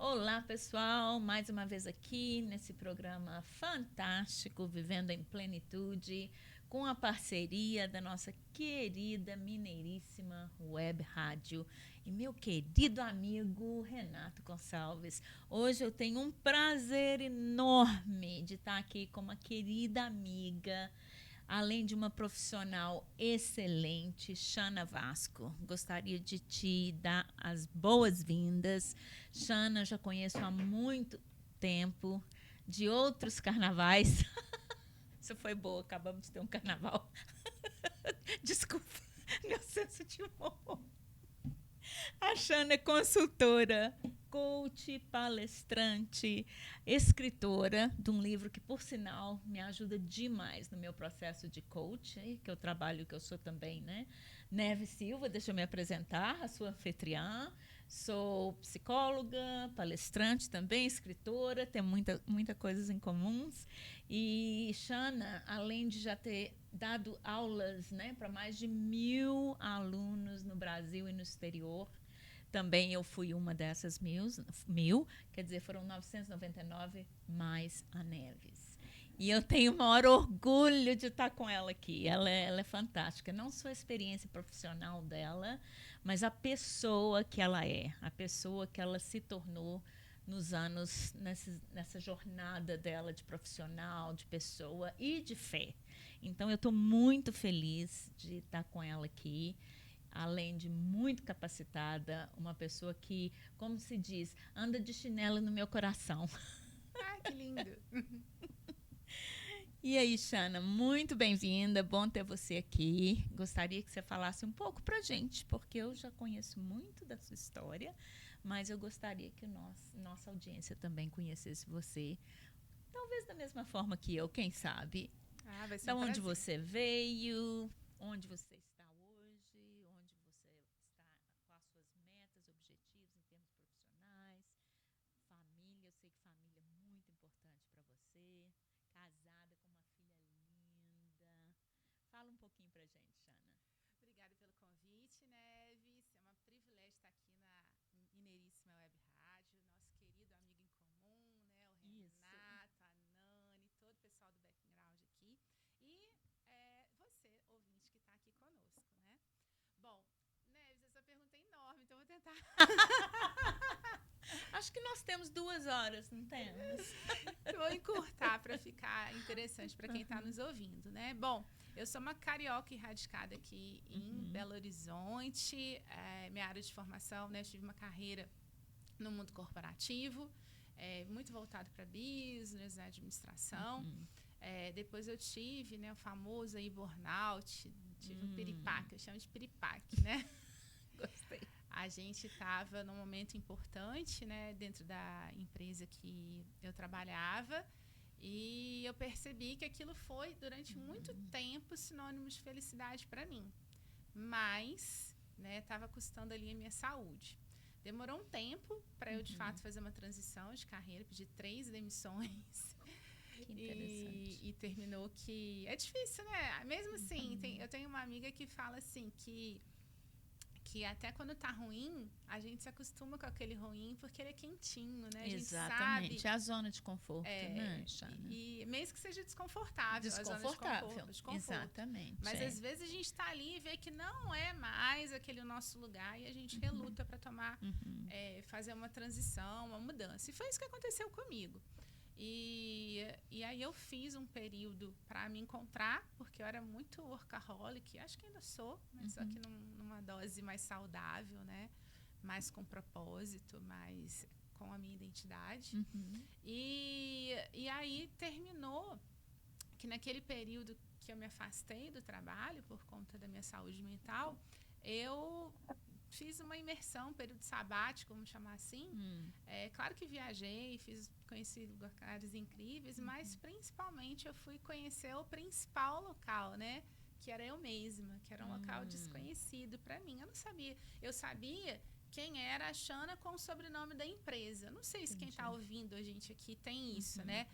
Olá, pessoal, mais uma vez aqui nesse programa fantástico, Vivendo em Plenitude, com a parceria da nossa querida, mineiríssima Web Rádio e meu querido amigo Renato Gonçalves. Hoje eu tenho um prazer enorme de estar aqui com uma querida amiga, além de uma profissional excelente, Shana Vasco. Gostaria de te dar as boas-vindas. Shana, já conheço há muito tempo, de outros carnavais. Isso foi boa, acabamos de ter um carnaval. Desculpa, meu senso de humor. A Shana é consultora, coach, palestrante, escritora de um livro que, por sinal, me ajuda demais no meu processo de coach, que eu trabalho, que eu sou também, né? Neve Silva, deixa eu me apresentar, a sua anfitriã. Sou psicóloga, palestrante também, escritora, tem muita coisas em comuns. E Shana, além de já ter dado aulas, né, para mais de 1.000 alunos no Brasil e no exterior, também eu fui uma dessas mil, quer dizer, foram 999 mais a Neves. E eu tenho o maior orgulho de estar com ela aqui. Ela é fantástica. Não só a experiência profissional dela, mas a pessoa que ela é, a pessoa que ela se tornou nos anos, nessa jornada dela de profissional, de pessoa e de fé. Então, eu estou muito feliz de estar com ela aqui. Além de muito capacitada, uma pessoa que, como se diz, anda de chinelo no meu coração. Ah, que lindo. E aí, Shana, muito bem-vinda, bom ter você aqui. Gostaria que você falasse um pouco pra gente, porque eu já conheço muito da sua história, mas eu gostaria que nossa audiência também conhecesse você, talvez da mesma forma que eu, quem sabe. Ah, vai ser Da um onde prazer. você veio, onde você está hoje, onde você está, quais suas metas, objetivos em termos profissionais, família. Eu sei que família é muito importante para você. Casada com uma filha linda. Fala um pouquinho pra gente, Shana. Obrigada pelo convite, Neves. É um privilégio estar aqui na Mineiríssima Web Rádio. Nosso querido amigo em comum, né? O Isso. Renato, a Nani, todo o pessoal do background aqui. E você, ouvinte, que está aqui conosco, né? Bom, Neves, essa pergunta é enorme, então eu vou tentar. Acho que nós temos 2 horas, não temos? Eu vou encurtar para ficar interessante para quem está nos ouvindo, né? Bom, eu sou uma carioca radicada aqui em Belo Horizonte. Minha área de formação, né? Eu tive uma carreira no mundo corporativo, muito voltado para business, administração. Depois eu tive, né, o famoso aí burnout, tive um piripaque, eu chamo de piripaque, né? Gostei. A gente estava num momento importante, né, dentro da empresa que eu trabalhava, e eu percebi que aquilo foi, durante muito tempo, sinônimo de felicidade para mim. Mas, né, estava custando ali a minha saúde. Demorou um tempo para eu, de fato, fazer uma transição de carreira, pedi 3 demissões. Que interessante. E terminou que... É difícil, né? Mesmo assim, eu tenho uma amiga que fala assim que até quando tá ruim, a gente se acostuma com aquele ruim porque ele é quentinho, né? A gente Exatamente. sabe. É a zona de conforto, né, Shana? E mesmo que seja desconfortável, a zona Desconfortável. de conforto. Exatamente. Mas às vezes a gente tá ali e vê que não é mais aquele nosso lugar e a gente reluta para tomar, fazer uma transição, uma mudança. E foi isso que aconteceu comigo. E aí eu fiz um período para me encontrar, porque eu era muito workaholic, acho que ainda sou, mas só que numa dose mais saudável, né? Mais com propósito, mais com a minha identidade. E aí terminou que naquele período que eu me afastei do trabalho por conta da minha saúde mental, eu fiz uma imersão, um período sabático, vamos chamar assim. Claro que viajei, conheci lugares incríveis, mas principalmente eu fui conhecer o principal local, né? Que era eu mesma, que era um local desconhecido para mim. Eu não sabia. Eu sabia quem era a Shana com o sobrenome da empresa. Não sei se quem está ouvindo a gente aqui tem isso, né?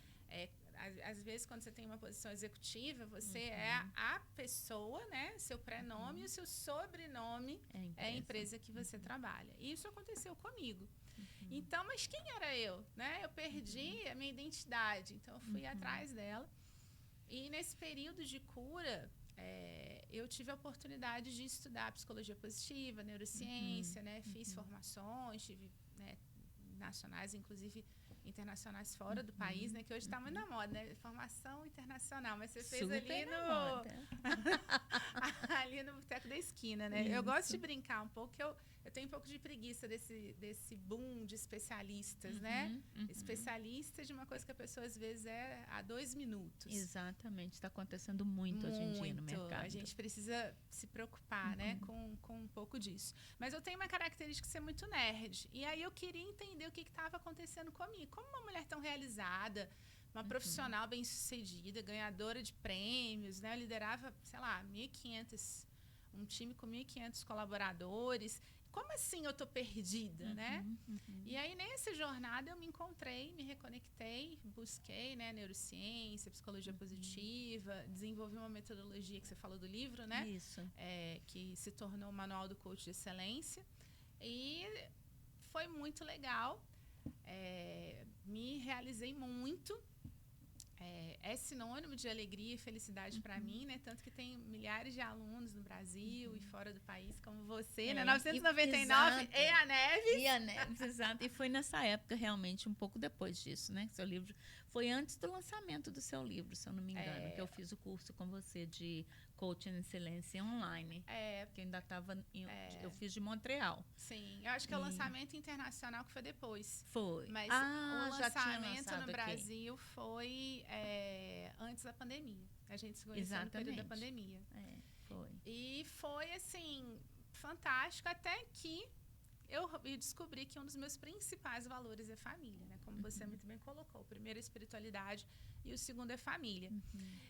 às vezes, quando você tem uma posição executiva, você é a pessoa, né? Seu prenome e o seu sobrenome é a empresa que você trabalha. E isso aconteceu comigo. Então, mas quem era eu? Né? Eu perdi a minha identidade. Então, eu fui atrás dela. E nesse período de cura, eu tive a oportunidade de estudar psicologia positiva, neurociência, né? Fiz formações, tive, né, nacionais, inclusive internacionais fora do país, né? Que hoje está muito na moda, né? Formação internacional. Mas você fez Super ali ali no Boteco da Esquina, né? Eu gosto de brincar um pouco, eu tenho um pouco de preguiça desse boom de especialistas, né? Especialista de uma coisa que a pessoa, às vezes, é há 2 minutos. Exatamente. Está acontecendo muito hoje em dia no mercado. A gente precisa se preocupar, né? Com um pouco disso. Mas eu tenho uma característica de ser muito nerd. E aí eu queria entender o que estava acontecendo comigo. Como uma mulher tão realizada, uma profissional bem-sucedida, ganhadora de prêmios, né? Eu liderava, sei lá, 1.500, um time com 1.500 colaboradores. Como assim eu tô perdida, né? E aí, nessa jornada, eu me encontrei, me reconectei, busquei, né, neurociência, psicologia positiva, desenvolvi uma metodologia que você falou do livro, né? Isso. Que se tornou o Manual do Coach de Excelência. E foi muito legal. Me realizei muito. É sinônimo de alegria e felicidade para mim, né? Tanto que tem milhares de alunos no Brasil e fora do país, como você, né? 999 e a Neves. E a Neves, exato. E foi nessa época, realmente, um pouco depois disso, né? Seu livro foi antes do lançamento do seu livro, se eu não me engano, que eu fiz o curso com você de Coaching Excelência online. Que eu ainda estava... Eu fiz de Montreal. Sim, eu acho que é o lançamento internacional que foi depois. Foi. Mas o lançamento no Brasil foi antes da pandemia. A gente se conheceu no período da pandemia. Foi. E foi, assim, fantástico, até que eu descobri que um dos meus principais valores é família, né? Como você muito bem colocou. O primeiro é espiritualidade e o segundo é família.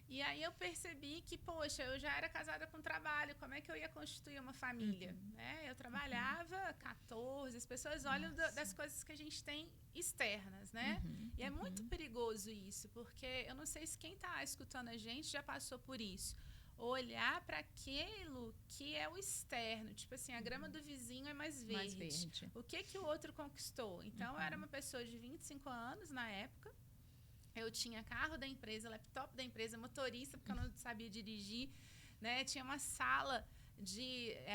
E aí eu percebi que, poxa, eu já era casada com trabalho, como é que eu ia constituir uma família? Né? Eu trabalhava 14, as pessoas olham das coisas que a gente tem externas, né? E é muito perigoso isso, porque eu não sei se quem está escutando a gente já passou por isso. Olhar para aquilo que é o externo, tipo assim, a grama do vizinho é mais verde. O que o outro conquistou? Então, eu era uma pessoa de 25 anos na época, eu tinha carro da empresa, laptop da empresa, motorista, porque eu não sabia dirigir, né? Tinha uma sala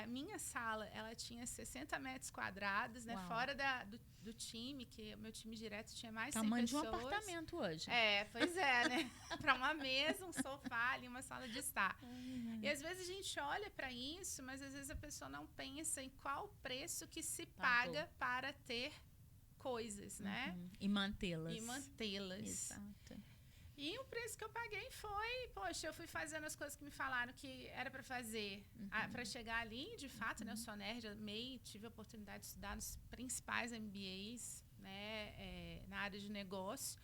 a minha sala, ela tinha 60 metros quadrados, né? Fora do time, que o meu time direto tinha mais 100 Tamanho pessoas. De um apartamento hoje. Pois é, né? Para uma mesa, um sofá ali, uma sala de estar. E às vezes a gente olha para isso, mas às vezes a pessoa não pensa em qual o preço que se paga para ter coisas, né? E mantê-las. Exato. E o preço que eu paguei foi, poxa, eu fui fazendo as coisas que me falaram que era para fazer, para chegar ali, de fato, né? Eu sou nerd, amei, tive a oportunidade de estudar nos principais MBAs, né? Na área de negócio.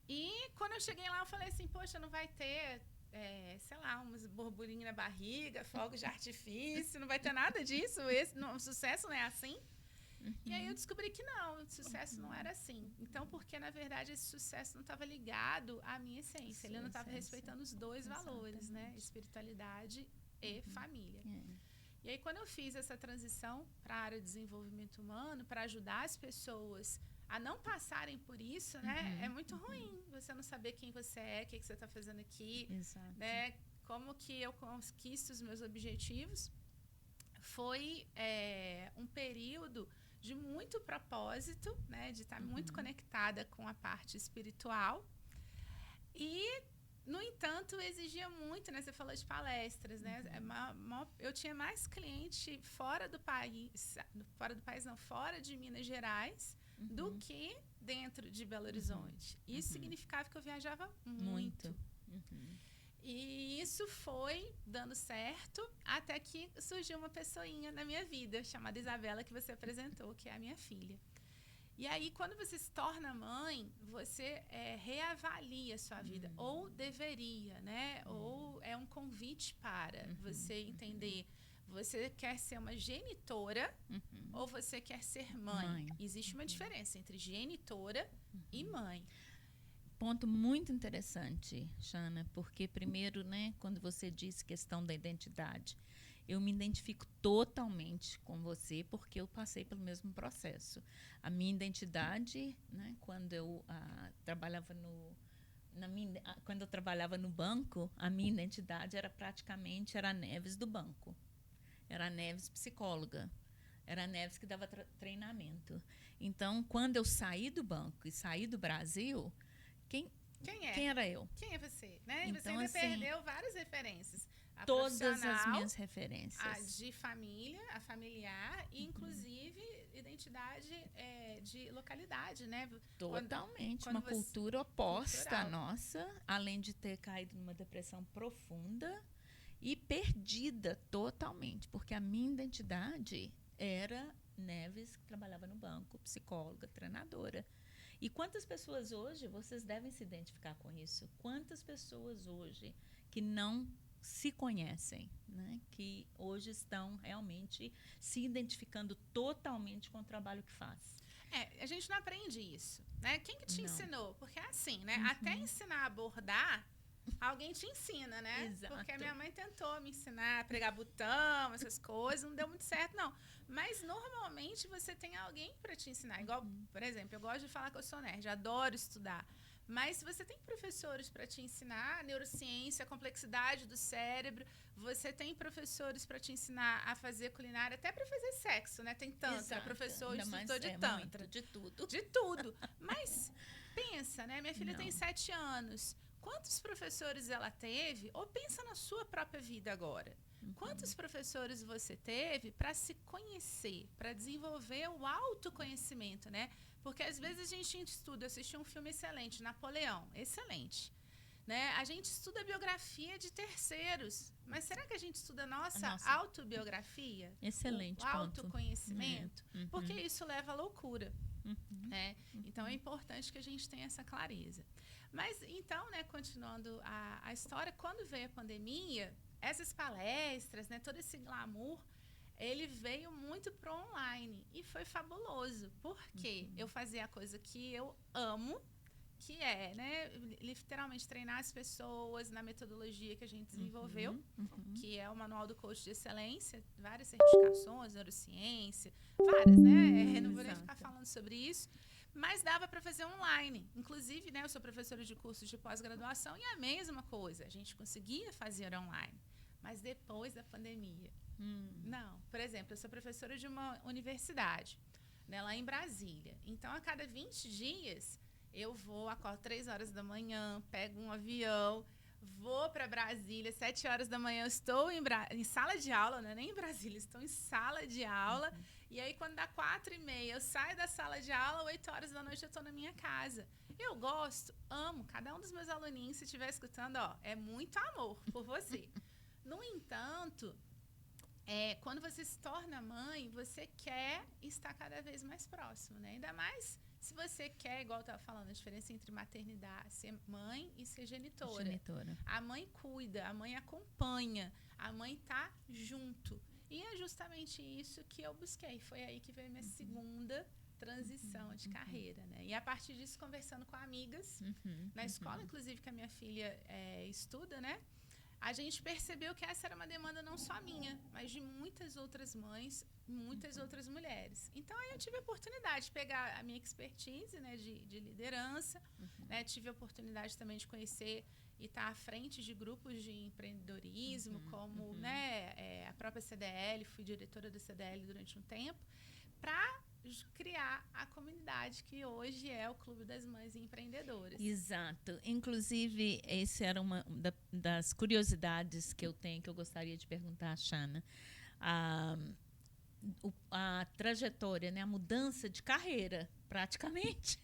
E quando eu cheguei lá, eu falei assim, poxa, não vai ter, sei lá, umas borbulhinhas na barriga, fogos de artifício, não vai ter nada disso, o sucesso não é assim. E aí eu descobri que não, o sucesso não era assim. Então, porque, na verdade, esse sucesso não estava ligado à minha essência. Ele não estava respeitando os dois valores, né? Espiritualidade e família. E aí, quando eu fiz essa transição para a área de desenvolvimento humano, para ajudar as pessoas a não passarem por isso, né? É muito ruim você não saber quem você é, o que você está fazendo aqui, né? Como que eu conquisto os meus objetivos. Foi um período de muito propósito, né, de estar muito conectada com a parte espiritual. E, no entanto, exigia muito, né? Você falou de palestras, né? Eu tinha mais cliente fora do país não, fora de Minas Gerais, do que dentro de Belo Horizonte. Isso significava que eu viajava muito. E isso foi dando certo até que surgiu uma pessoinha na minha vida, chamada Isabela, que você apresentou, que é a minha filha. E aí, quando você se torna mãe, você reavalia a sua vida. Ou deveria, né? Ou é um convite para você entender. Você quer ser uma genitora ou você quer ser mãe? Existe uma diferença entre genitora e mãe. ponto muito interessante, Shana, porque primeiro, né, quando você disse questão da identidade, eu me identifico totalmente com você porque eu passei pelo mesmo processo. A minha identidade, né, quando eu trabalhava quando eu trabalhava no banco, a minha identidade era a Neves do banco. Era a Neves psicóloga. Era a Neves que dava treinamento. Então, quando eu saí do banco e saí do Brasil, quem era eu? Quem é você? Né? Então, e você ainda assim, perdeu várias referências. A todas as minhas referências. A de família, a familiar, e inclusive identidade de localidade, né? Totalmente. Uma cultura oposta à nossa, além de ter caído numa depressão profunda e perdida totalmente, porque a minha identidade era Neves, que trabalhava no banco, psicóloga, treinadora. E quantas pessoas hoje, vocês devem se identificar com isso, quantas pessoas hoje que não se conhecem, né? Que hoje estão realmente se identificando totalmente com o trabalho que faz. A gente não aprende isso, né? Quem que te ensinou? Porque é assim, né? Uhum. Até ensinar a bordar, alguém te ensina, né? Exato. Porque a minha mãe tentou me ensinar a pregar botão, essas coisas, não deu muito certo, não. Mas, normalmente, você tem alguém para te ensinar. Igual, por exemplo, eu gosto de falar que eu sou nerd, adoro estudar. Mas você tem professores para te ensinar a neurociência, a complexidade do cérebro. Você tem professores para te ensinar a fazer culinária, até para fazer sexo, né? Tem tantra, Exato. professor, instrutor de tantra. Muito, de tudo. De tudo. Mas, pensa, né? Minha filha tem 7 anos. Quantos professores ela teve? Ou pensa na sua própria vida agora. Quantos professores você teve para se conhecer, para desenvolver o autoconhecimento, né? Porque às vezes a gente estuda, assistiu um filme excelente, Napoleão, excelente. Né? A gente estuda a biografia de terceiros, mas será que a gente estuda a nossa autobiografia? Excelente o autoconhecimento? Porque isso leva à loucura. Né? Então é importante que a gente tenha essa clareza. Mas então, né, continuando a história, quando veio a pandemia, essas palestras, né, todo esse glamour, ele veio muito pro online e foi fabuloso, porque eu fazia a coisa que eu amo, que é, né, literalmente treinar as pessoas na metodologia que a gente desenvolveu, que é o Manual do Coach de Excelência, várias certificações, neurociência, várias, né? Não vou nem ficar falando sobre isso, mas dava para fazer online. Inclusive, né, eu sou professora de cursos de pós-graduação e é a mesma coisa, a gente conseguia fazer online, mas depois da pandemia. Não. Por exemplo, eu sou professora de uma universidade, né, lá em Brasília. Então, a cada 20 dias, eu acordo 3 horas da manhã, pego um avião, vou para Brasília, 7 horas da manhã, eu estou em sala de aula, não é nem em Brasília, estou em sala de aula. E aí, quando dá 4h30, eu saio da sala de aula, 8 horas da noite eu estou na minha casa. Eu gosto, amo. Cada um dos meus aluninhos, se estiver escutando, é muito amor por você. No entanto, quando você se torna mãe, você quer estar cada vez mais próximo, né? Ainda mais se você quer, igual eu estava falando, a diferença entre maternidade, ser mãe e ser genitora. A mãe cuida, a mãe acompanha, a mãe tá junto. E é justamente isso que eu busquei. Foi aí que veio minha segunda transição de carreira, né? E a partir disso, conversando com amigas, na escola, inclusive, que a minha filha estuda, né? A gente percebeu que essa era uma demanda não só minha, mas de muitas outras mães, muitas outras mulheres. Então, aí eu tive a oportunidade de pegar a minha expertise, né, de liderança, né, tive a oportunidade também de conhecer e estar à frente de grupos de empreendedorismo, como né, a própria CDL, fui diretora da CDL durante um tempo, para criar a comunidade que hoje é o Clube das Mães Empreendedoras. Exato. Inclusive, essa era uma das curiosidades que eu tenho, que eu gostaria de perguntar à Shana. A trajetória, né, a mudança de carreira, praticamente,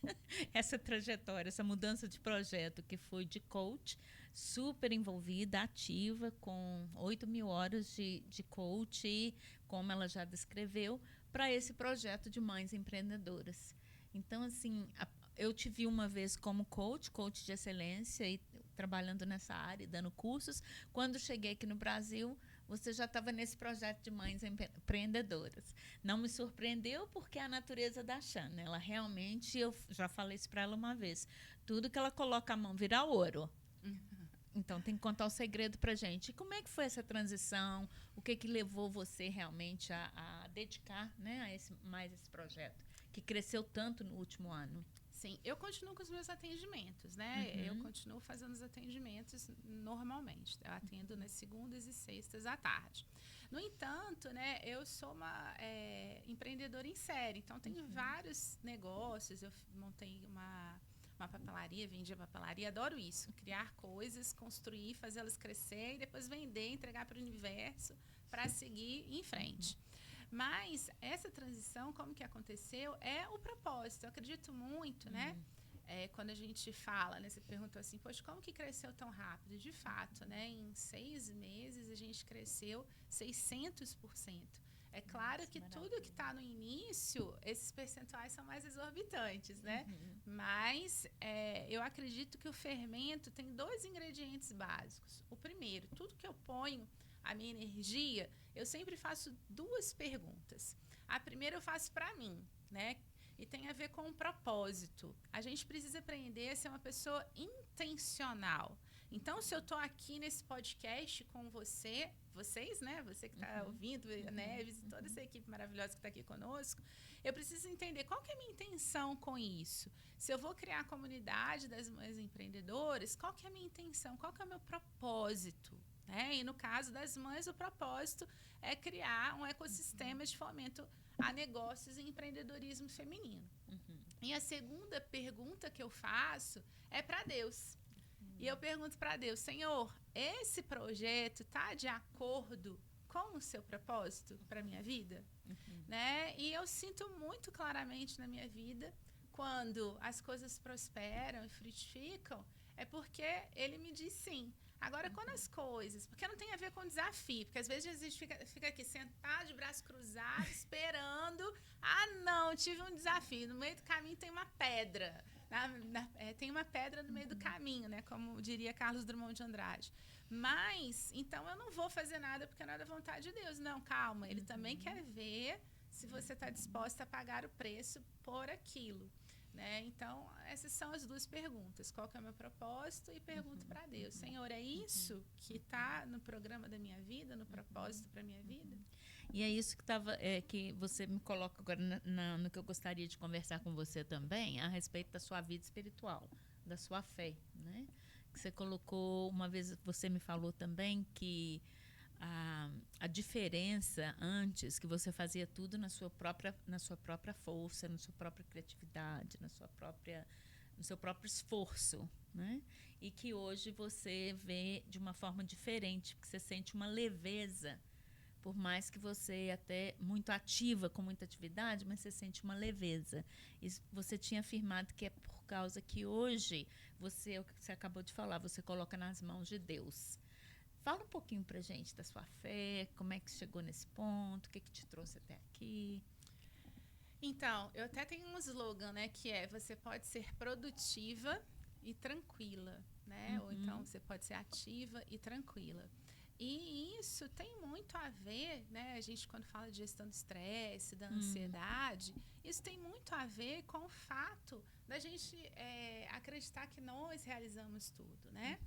essa trajetória, essa mudança de projeto que foi de coach, super envolvida, ativa, com 8.000 horas de coach, como ela já descreveu, para esse projeto de mães empreendedoras. Então, assim, eu te vi uma vez como coach de excelência, e trabalhando nessa área, dando cursos. Quando cheguei aqui no Brasil, você já estava nesse projeto de mães empreendedoras. Não me surpreendeu porque é a natureza da Xana. Ela realmente, eu já falei isso para ela uma vez, tudo que ela coloca a mão vira ouro. Então, tem que contar o segredo para gente. E como é que foi essa transição? O que levou você realmente a dedicar, né, a mais esse projeto, que cresceu tanto no último ano? Sim, eu continuo com os meus atendimentos, né? Eu continuo fazendo os atendimentos normalmente. Eu atendo nas segundas e sextas à tarde. No entanto, né, eu sou uma empreendedora em série. Então, tenho vários negócios. Eu montei uma papelaria, vendi a papelaria. Adoro isso. Criar coisas, construir, fazê-las crescer e depois vender, entregar para o universo para seguir em frente. Mas essa transição, como que aconteceu, é o propósito. Eu acredito muito, né? Quando a gente fala, né? Você perguntou assim, poxa, como que cresceu tão rápido? De fato, né? Em 6 meses, a gente cresceu 600%. É claro que tudo que está no início, esses percentuais são mais exorbitantes, né? Mas eu acredito que o fermento tem 2 ingredientes básicos. O primeiro, tudo que eu ponho a minha energia, eu sempre faço 2 perguntas. A primeira eu faço para mim, né? E tem a ver com o propósito. A gente precisa aprender a ser uma pessoa intencional. Então, se eu estou aqui nesse podcast com vocês, né? Você que está ouvindo, a Neves e toda essa equipe maravilhosa que está aqui conosco, eu preciso entender qual que é a minha intenção com isso. Se eu vou criar a comunidade das mães empreendedoras, qual que é a minha intenção? Qual que é o meu propósito? E no caso das mães, o propósito é criar um ecossistema de fomento a negócios e empreendedorismo feminino. E a segunda pergunta que eu faço é para Deus. E eu pergunto para Deus, Senhor, esse projeto está de acordo com o seu propósito para a minha vida? Né? E eu sinto muito claramente na minha vida, quando as coisas prosperam e frutificam, é porque Ele me diz sim. Agora, quando as coisas... Porque não tem a ver com desafio. Porque, às vezes, a gente fica aqui sentado, de braço cruzado, esperando. Ah, não, tive um desafio. No meio do caminho tem uma pedra. Tem uma pedra no meio do caminho, né? Como diria Carlos Drummond de Andrade. Mas, então, eu não vou fazer nada porque não é da vontade de Deus. Não, calma. Ele também quer ver se você está disposta a pagar o preço por aquilo. Né? Então, essas são as 2 perguntas. Qual que é o meu propósito? E pergunto para Deus, Senhor, é isso que está no programa da minha vida, no propósito para a minha vida? E é isso que você me coloca agora no que eu gostaria de conversar com você também, a respeito da sua vida espiritual, da sua fé. Né? Que você colocou, uma vez você me falou também que a diferença antes, que você fazia tudo na sua própria força, na sua própria criatividade, no seu próprio esforço, né? E que hoje você vê de uma forma diferente, porque você sente uma leveza, por mais que você até muito ativa, com muita atividade, mas você sente uma leveza. E você tinha afirmado que é por causa que hoje você, o que você acabou de falar, você coloca nas mãos de Deus. Fala um pouquinho pra gente da sua fé, como é que chegou nesse ponto, o que te trouxe até aqui. Então, eu até tenho um slogan, né, que é: você pode ser produtiva e tranquila, né? Ou então você pode ser ativa e tranquila. E isso tem muito a ver, né? A gente, quando fala de gestão do estresse, da ansiedade, isso tem muito a ver com o fato da gente acreditar que nós realizamos tudo, né?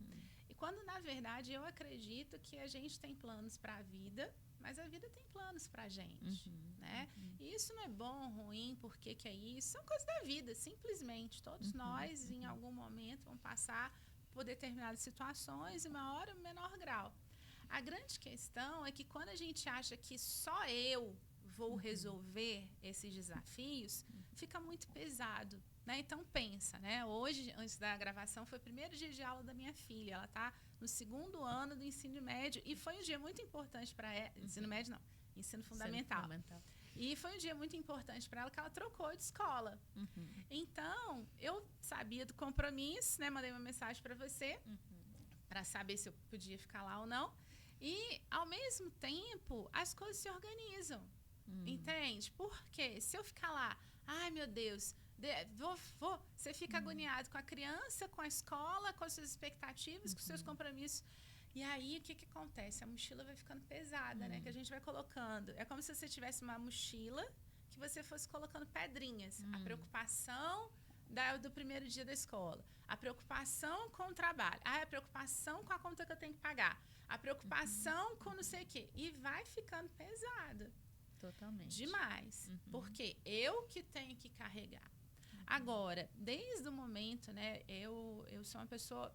E quando, na verdade, eu acredito que a gente tem planos para a vida, mas a vida tem planos para a gente, né? E isso não é bom, ruim, por que é isso? São coisas da vida, simplesmente. Todos nós, em algum momento, vamos passar por determinadas situações, em maior ou menor grau. A grande questão é que quando a gente acha que só eu vou resolver esses desafios, fica muito pesado. Né? Então, pensa, né? Hoje, antes da gravação, foi o primeiro dia de aula da minha filha. Ela está no 2º ano do ensino médio e foi um dia muito importante para ela. Ensino médio não, ensino fundamental. E foi um dia muito importante para ela que ela trocou de escola. Então, eu sabia do compromisso, né? Mandei uma mensagem para você para saber se eu podia ficar lá ou não. E, ao mesmo tempo, as coisas se organizam. Entende? Porque se eu ficar lá, ai meu Deus, você fica agoniado com a criança, com a escola, com as suas expectativas, com os seus compromissos. E aí, o que acontece? A mochila vai ficando pesada, né? Que a gente vai colocando. É como se você tivesse uma mochila que você fosse colocando pedrinhas. A preocupação do primeiro dia da escola. A preocupação com o trabalho. A preocupação com a conta que eu tenho que pagar. A preocupação com não sei o quê. E vai ficando pesado. Totalmente. Demais. Porque eu que tenho que carregar. Agora, desde o momento, né? Eu sou uma pessoa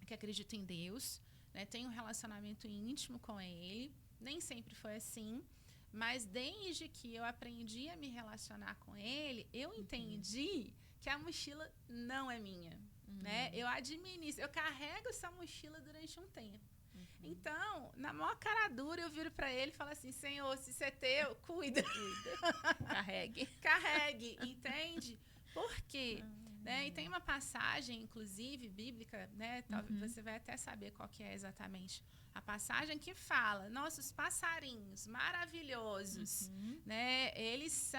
que acredita em Deus, né? Tenho um relacionamento íntimo com Ele. Nem sempre foi assim. Mas desde que eu aprendi a me relacionar com Ele, eu entendi que a mochila não é minha. Né? Eu administro, eu carrego essa mochila durante um tempo. Então, na maior cara dura, eu viro para Ele e falo assim: Senhor, se você é teu, cuida. Carregue. Carregue, entende? Por quê? Né? E tem uma passagem, inclusive, bíblica, né? Você vai até saber qual que é exatamente a passagem, que fala: nossos passarinhos maravilhosos, né? Eles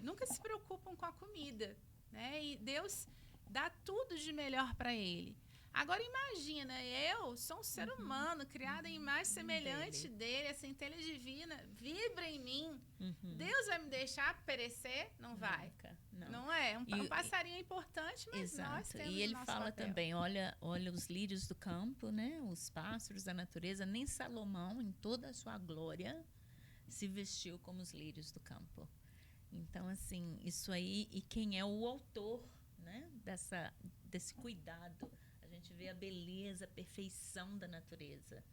nunca se preocupam com a comida, né? E Deus dá tudo de melhor para ele. Agora imagina, eu sou um ser humano, criado em imagem semelhante dele, essa centelha divina vibra em mim. Deus vai me deixar perecer? Não vai. Não é? Um passarinho é importante, mas nós temos e ele o nosso fala papel. também, olha os lírios do campo, né? Os pássaros da natureza, nem Salomão, em toda a sua glória, se vestiu como os lírios do campo. Então, assim, isso aí, e quem é o autor, né? Desse cuidado. A gente vê a beleza, a perfeição da natureza.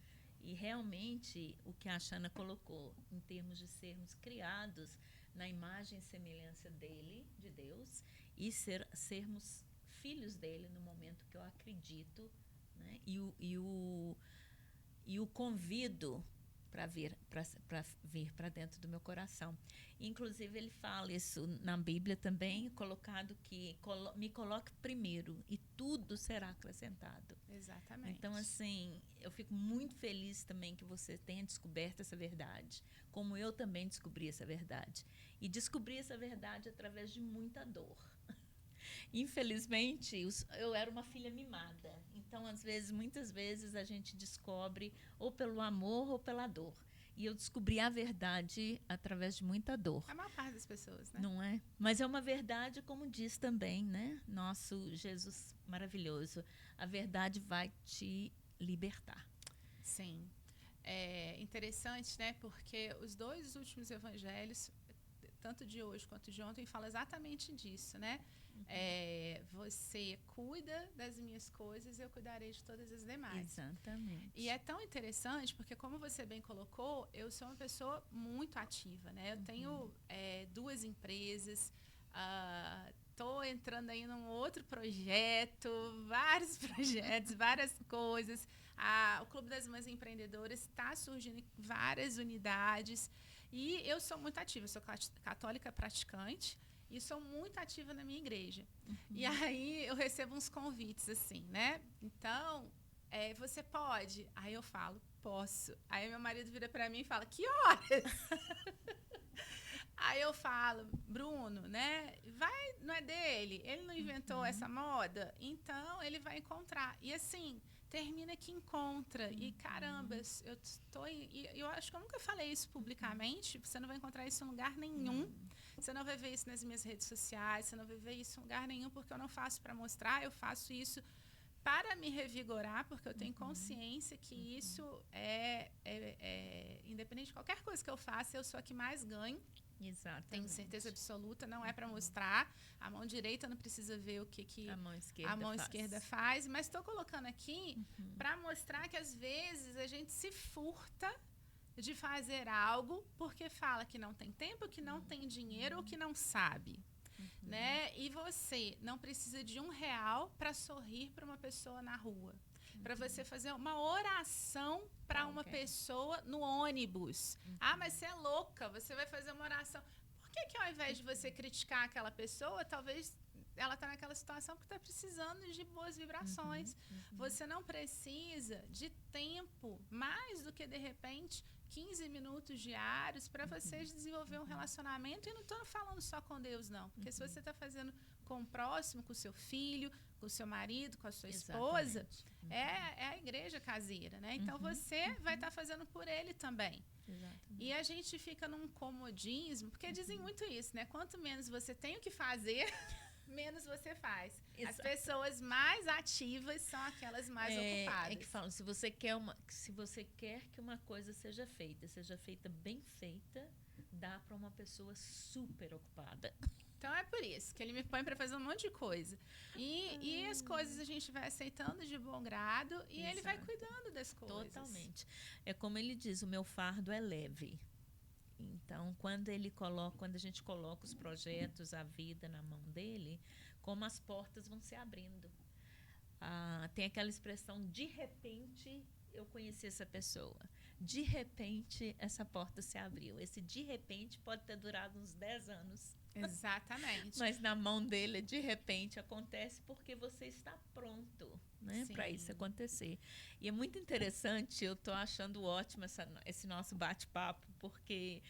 E realmente, o que a Shana colocou, em termos de sermos criados na imagem e semelhança dele, de Deus, e sermos filhos dele no momento que eu acredito, né? E o convido para vir para dentro do meu coração. Inclusive, ele fala isso na Bíblia também, colocado que me coloque primeiro e tudo será acrescentado. Exatamente. Então, assim, eu fico muito feliz também que você tenha descoberto essa verdade, como eu também descobri essa verdade. E descobri essa verdade através de muita dor. Infelizmente, eu era uma filha mimada. Então, muitas vezes, a gente descobre ou pelo amor ou pela dor. E eu descobri a verdade através de muita dor. A maior parte das pessoas, né? Não é? Mas é uma verdade, como diz também, né? Nosso Jesus maravilhoso. A verdade vai te libertar. Sim. É interessante, né? Porque os dois últimos evangelhos, tanto de hoje quanto de ontem, falam exatamente disso, né? Você cuida das minhas coisas, eu cuidarei de todas as demais. Exatamente. E é tão interessante porque, como você bem colocou, eu sou uma pessoa muito ativa, né? Eu tenho 2 empresas, estou entrando aí num outro projeto, vários projetos, várias coisas. O Clube das Mães Empreendedoras está surgindo em várias unidades e eu sou muito ativa, eu sou católica praticante. E sou muito ativa na minha igreja. E aí eu recebo uns convites assim, né? Então, você pode? Aí eu falo, posso. Aí meu marido vira para mim e fala, que horas? Aí eu falo, Bruno, né? Não é dele? Ele não inventou essa moda? Então, ele vai encontrar. E assim, termina que encontra. E caramba, eu acho que eu nunca falei isso publicamente. Você não vai encontrar isso em lugar nenhum. Você não vai ver isso nas minhas redes sociais, você não vai ver isso em lugar nenhum, porque eu não faço para mostrar, eu faço isso para me revigorar, porque eu tenho consciência que isso independente de qualquer coisa que eu faça, eu sou a que mais ganho. Exatamente. Tenho certeza absoluta, não é para mostrar. A mão direita não precisa ver o que a mão esquerda faz, mas estou colocando aqui para mostrar que às vezes a gente se furta de fazer algo porque fala que não tem tempo, que não tem dinheiro ou que não sabe. Né? E você não precisa de R$1 para sorrir para uma pessoa na rua. Para você fazer uma oração para uma pessoa no ônibus. Mas você é louca, você vai fazer uma oração. Por que ao invés de você criticar aquela pessoa, talvez ela está naquela situação porque está precisando de boas vibrações. Você não precisa de tempo mais do que, de repente, 15 minutos diários para você desenvolver um relacionamento. E não estou falando só com Deus, não. Porque se você está fazendo com o próximo, com o seu filho, com o seu marido, com a sua esposa, é a igreja caseira, né? Então, você vai estar fazendo por ele também. Exatamente. E a gente fica num comodismo, porque dizem muito isso, né? Quanto menos você tem o que fazer, menos você faz. As pessoas mais ativas são aquelas mais ocupadas. É que falam, se você quer que uma coisa seja feita bem feita, dá para uma pessoa super ocupada. Então, é por isso que ele me põe para fazer um monte de coisa. E as coisas a gente vai aceitando de bom grado e ele vai cuidando das coisas. Totalmente. É como ele diz, o meu fardo é leve. Então, quando a gente coloca os projetos, a vida na mão dele, como as portas vão se abrindo. Tem aquela expressão, de repente eu conheci essa pessoa. De repente essa porta se abriu. Esse de repente pode ter durado uns 10 anos. Exatamente. Mas na mão dele, de repente, acontece porque você está pronto, né, para isso acontecer. E é muito interessante, eu estou achando ótimo esse nosso bate-papo, porque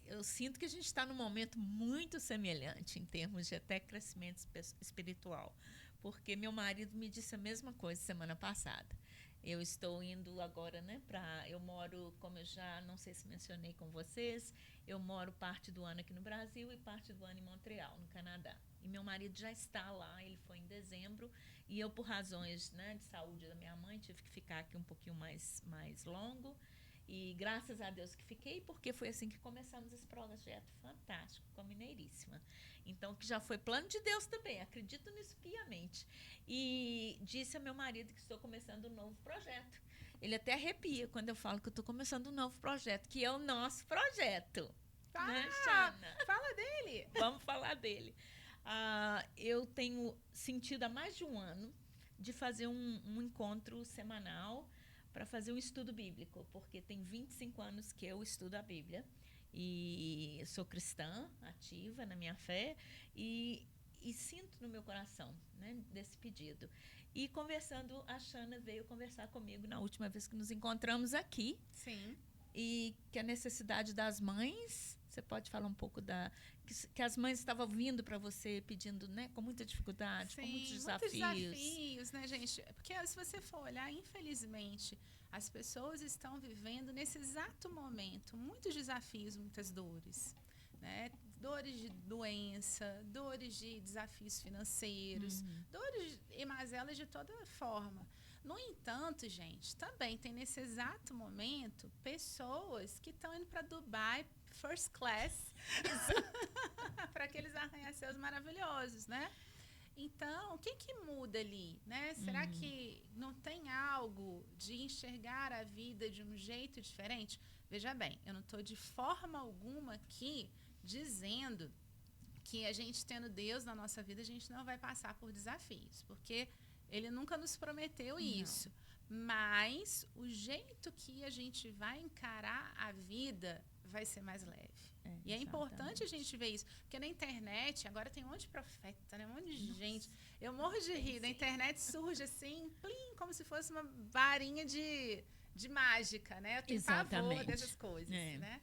eu sinto que a gente está num momento muito semelhante em termos de até crescimento espiritual. Porque meu marido me disse a mesma coisa semana passada. Eu estou indo agora, né, eu moro, como eu já não sei se mencionei com vocês, eu moro parte do ano aqui no Brasil e parte do ano em Montreal, no Canadá. E meu marido já está lá, ele foi em dezembro, e eu, por razões, né, de saúde da minha mãe, tive que ficar aqui um pouquinho mais longo. E graças a Deus que fiquei, porque foi assim que começamos esse projeto fantástico com a Mineiríssima. Então, que já foi plano de Deus também, acredito nisso piamente. E disse ao meu marido que estou começando um novo projeto. Ele até arrepia quando eu falo que eu estou começando um novo projeto, que é o nosso projeto. Né, Xana? Fala dele! Vamos falar dele. Eu tenho sentido há mais de um ano de fazer um encontro semanal para fazer um estudo bíblico, porque tem 25 anos que eu estudo a Bíblia e sou cristã, ativa na minha fé e sinto no meu coração, né, desse pedido. E conversando, a Xana veio conversar comigo na última vez que nos encontramos aqui. Sim. E que a necessidade das mães, você pode falar um pouco que as mães estavam vindo para você pedindo, né, com muita dificuldade, com muitos desafios. Muitos desafios, né, gente? Porque se você for olhar, infelizmente, as pessoas estão vivendo nesse exato momento muitos desafios, muitas dores, né? Dores de doença, dores de desafios financeiros, dores e mazelas de toda forma. No entanto, gente, também tem nesse exato momento pessoas que estão indo para Dubai first class para aqueles arranha-céus maravilhosos, né? Então, o que muda ali, né? Será que não tem algo de enxergar a vida de um jeito diferente? Veja bem, eu não estou de forma alguma aqui dizendo que a gente tendo Deus na nossa vida, a gente não vai passar por desafios, porque Ele nunca nos prometeu isso. Mas o jeito que a gente vai encarar a vida vai ser mais leve. E é importante a gente ver isso. Porque na internet, agora tem um monte de profeta, né? Um monte de gente. Eu morro de rir. Na internet surge assim, plim, como se fosse uma varinha de mágica, né? Eu tenho pavor dessas coisas, né?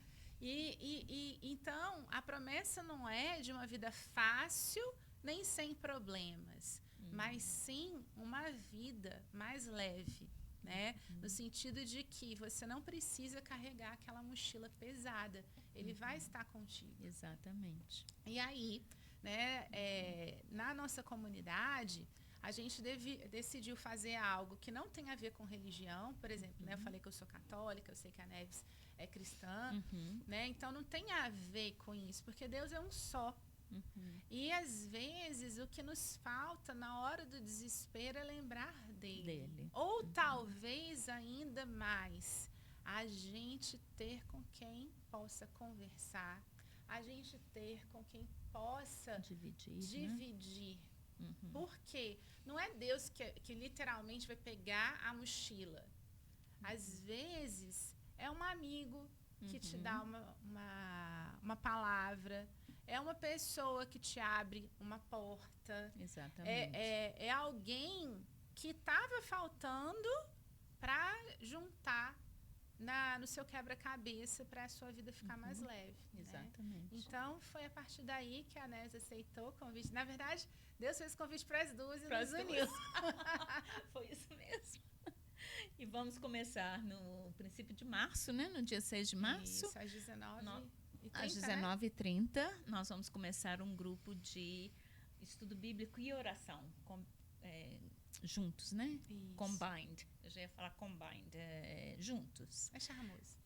Então, a promessa não é de uma vida fácil, nem sem problemas. Mas sim uma vida mais leve, né? No sentido de que você não precisa carregar aquela mochila pesada. Ele vai estar contigo. Exatamente. E aí, né, na nossa comunidade, a gente decidiu fazer algo que não tem a ver com religião. Por exemplo, né, eu falei que eu sou católica, eu sei que a Neves é cristã, né? Então não tem a ver com isso, porque Deus é um só. E às vezes o que nos falta na hora do desespero é lembrar dele. Ou talvez ainda mais, a gente ter com quem possa conversar, a gente ter com quem possa dividir. Porque não é Deus que literalmente vai pegar a mochila. Às vezes é um amigo que te dá uma palavra. é uma pessoa que te abre uma porta. Exatamente. É alguém que estava faltando para juntar no seu quebra-cabeça para a sua vida ficar mais leve. Exatamente. Né? Então, foi a partir daí que a Neves aceitou o convite. Na verdade, Deus fez o convite para as duas e nos uniu. Foi isso mesmo. E vamos começar no princípio de março, né? No dia 6 de março. Isso, às 19h30. Às 19h30, nós vamos começar um grupo de estudo bíblico e oração. Juntos, né? Isso. Combined. Eu já ia falar combined. Juntos. É charmoso.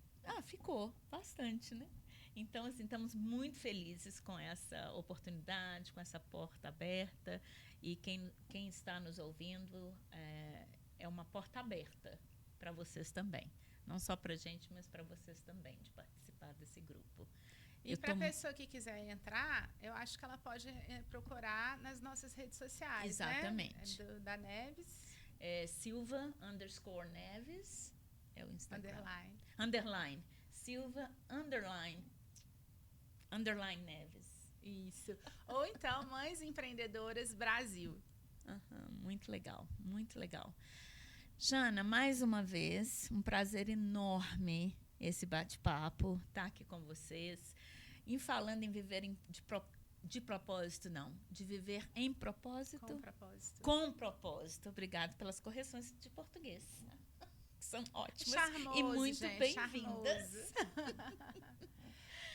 Ficou bastante, né? Então, assim, estamos muito felizes com essa oportunidade, com essa porta aberta. E quem está nos ouvindo, é uma porta aberta para vocês também. Não só para a gente, mas para vocês também, de participar desse grupo. E para a pessoa que quiser entrar, eu acho que ela pode procurar nas nossas redes sociais. Exatamente. Né? Da Neves. Silva_Neves. É o Instagram. _. Silva _Neves. Isso. Ou então, Mães Empreendedoras Brasil. Muito legal, muito legal. Jana, mais uma vez, um prazer enorme esse bate-papo, estar aqui com vocês. E falando em viver de propósito, não. De viver em propósito. Com propósito. Com propósito. Obrigada pelas correções de português. Que são ótimas. Charmoso, e muito bem-vindas.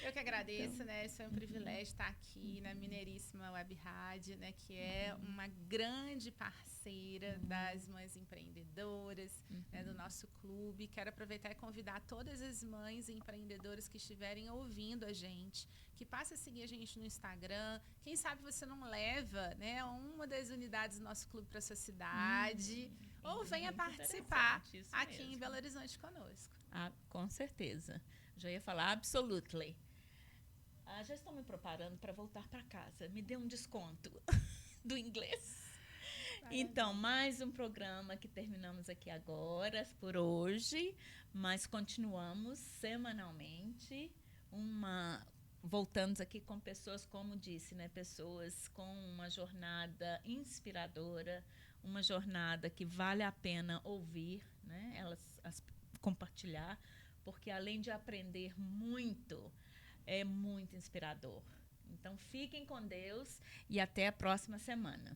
Eu que agradeço, né? Isso é um privilégio estar aqui na Mineiríssima Web Rádio, né? Que é uma grande parceira das mães empreendedoras, né? Do nosso clube. Quero aproveitar e convidar todas as mães empreendedoras que estiverem ouvindo a gente, que passem a seguir a gente no Instagram. Quem sabe você não leva, né, uma das unidades do nosso clube para a sua cidade, ou venha participar aqui em Belo Horizonte conosco. Com certeza. Já ia falar absolutely. Já estou me preparando para voltar para casa. Me dê um desconto do inglês. Então, mais um programa que terminamos aqui agora, por hoje, mas continuamos semanalmente. Voltamos aqui com pessoas, como disse, né? Pessoas com uma jornada inspiradora, uma jornada que vale a pena ouvir, né? Compartilhar, porque além de aprender muito, é muito inspirador. Então, fiquem com Deus e até a próxima semana.